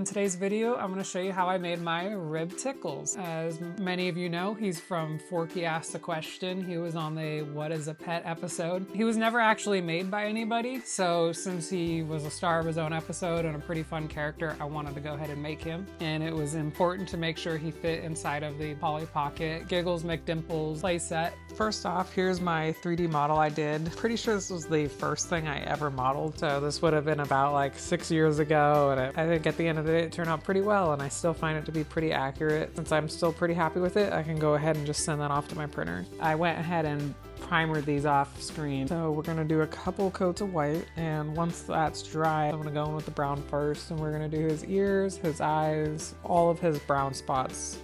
in today's video, I'm going to show you how I made my Rib Tickles. As many of you know, he's from Forky Asks A Question. He was on the What is a Pet episode. He was never actually made by anybody, so since he was a star of his own episode and a pretty fun character, I wanted to go ahead and make him. And it was important to make sure he fit inside of the Polly Pocket Giggles McDimples playset. First off, here's my 3D model I did. Pretty sure this was the first thing I ever modeled, so this would have been about like 6 years ago, and I think at the end of the day it turned out pretty well, and I still find it to be pretty accurate. Since I'm still pretty happy with it, I can go ahead and just send that off to my printer. I went ahead and primered these off screen. So we're gonna do a couple coats of white, and once that's dry, I'm gonna go in with the brown first, and we're gonna do his ears, his eyes, all of his brown spots.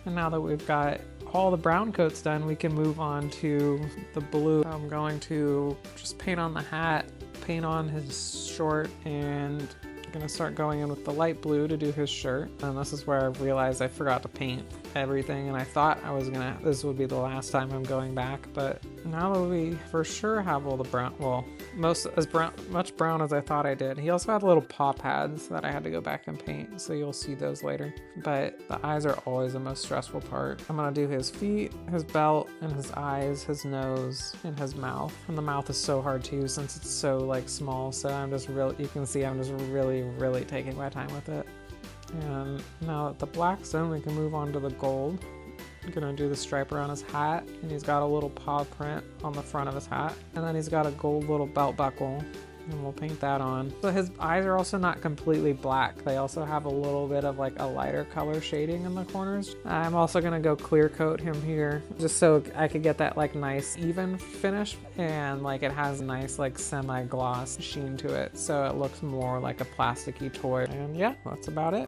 And now that we've got all the brown coats done, we can move on to the blue. I'm going to just paint on the hat, paint on his short, and I'm gonna start going in with the light blue to do his shirt. And this is where I realized I forgot to paint everything, and I thought this would be the last time I'm going back, but now that we for sure have all the brown, well, much brown as I thought I did. He also had little paw pads that I had to go back and paint, so you'll see those later. But the eyes are always the most stressful part. I'm gonna do his feet, his belt, and his eyes, his nose, and his mouth. And the mouth is so hard too since it's so like small, so you can see I'm just really taking my time with it. And now that the black's done, we can move on to the gold. I'm gonna do the stripe around his hat, and he's got a little paw print on the front of his hat, and then he's got a gold little belt buckle, and we'll paint that on. So his eyes are also not completely black. They also have a little bit of like a lighter color shading in the corners. I'm also gonna go clear coat him here, just so I could get that like nice even finish, and like it has a nice like semi-gloss sheen to it, so it looks more like a plasticky toy. And yeah, that's about it.